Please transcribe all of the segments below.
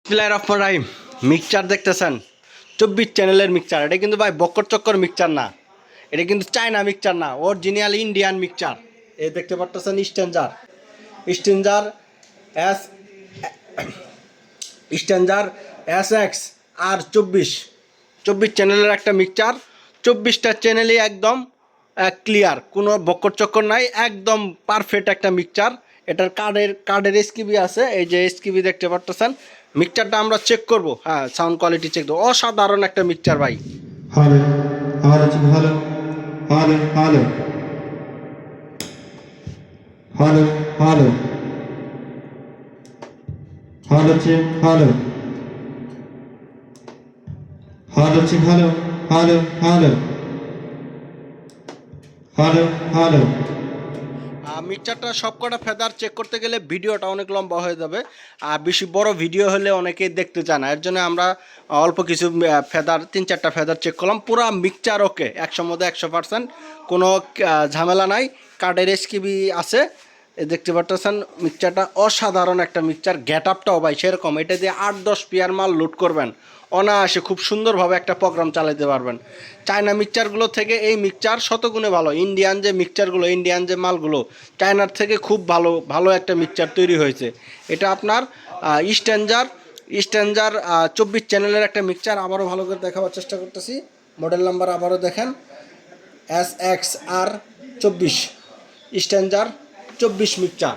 বিসমিল্লাহির রহমানির রহিম। মিক্সচার দেখতেছেন 24 চ্যানেলের মিক্সচার। এটা কিন্তু ভাই বক্কর চক্কর মিক্সচার না, এটা কিন্তু চায়না মিক্সচার না, অরিজিনাল ইন্ডিয়ান মিক্সচার। এই দেখতে পাচ্ছেন স্ট্যান্ডার স্ট্যান্ডার এস স্ট্যান্ডার SX আর 24 চ্যানেলের একটা মিক্সচার। 24টা চ্যানেলই একদম ক্লিয়ার, কোনো বক্কর চক্কর নাই, একদম পারফেক্ট একটা মিক্সচার। এটার কার্ডের এসকিবি আছে, এই যে এসকিবি দেখতে পাচ্ছেন। মিক্সচারটা আমরা চেক করব, হ্যাঁ সাউন্ড কোয়ালিটি চেক দেবো। অসাধারণ একটা মিক্সচার ভাই। Hello hello hello hello hello hello hello hello check hello hello check hello hello hello hello hello. মিক্সচারটা সবকটা ফেদার চেক করতে গেলে ভিডিওটা অনেক লম্বা হয়ে যাবে, আর বেশি বড় ভিডিও হলে অনেকেই দেখতে চায় না। এর জন্য আমরা অল্প কিছু ফেদার, 3-4টা ফেদার চেক করলাম। পুরো মিক্সচার ওকে, 100 মধ্যে 100%, কোনো ঝামেলা নাই। কার্ডের এসকিবি আছে, দেখতে পাচ্ছেন। মিক্সচারটা অসাধারণ একটা মিক্সচার। গেট আপটাও ভাই সেরকম। এটা দিয়ে 8-10 পেয়ার মাল লোড করবেন, অনায়াসে খুব সুন্দরভাবে একটা প্রোগ্রাম চালাতে পারবেন। চায়না মিক্সচারগুলো থেকে এই মিক্সচার শতগুণে ভালো। ইন্ডিয়ান যে মিক্সচারগুলো, ইন্ডিয়ান যে মালগুলো, চায়নার থেকে খুব ভালো ভালো একটা মিক্সচার তৈরি হয়েছে। এটা আপনার স্ট্যান্ডার 24 চ্যানেলের একটা মিক্সচার। আবারও ভালো করে দেখাবার চেষ্টা করতেছি। মডেল নাম্বার আবারও দেখেন, SXR 24 স্ট্যান্ডার 24 মিক্সচার।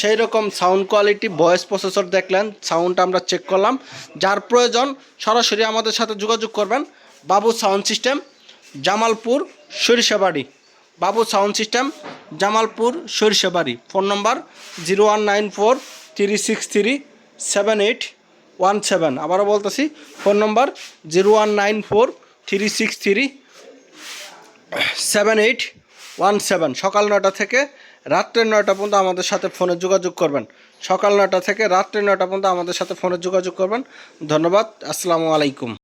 সেই রকম সাউন্ড কোয়ালিটি, ভয়েস প্রসেসর দেখলেন, সাউন্ডটা আমরা চেক করলাম। যার প্রয়োজন সরাসরি আমাদের সাথে যোগাযোগ করবেন। বাবু সাউন্ড সিস্টেম, জামালপুর, সরিষাবাড়ি। বাবু sound system, Jamalpur, Sarishabari. Phone নম্বর 0194-363-7817। আবারও বলতেছি, ফোন নম্বর 0194-363-7817। সকাল 9টা থেকে রাত্রে 9টা পর্যন্ত আমাদের সাথে ফোনে যোগাযোগ করবেন। সকাল 9টা থেকে রাত্রে 9টা পর্যন্ত আমাদের সাথে ফোনে যোগাযোগ করবেন। ধন্যবাদ, আসসালামু আলাইকুম।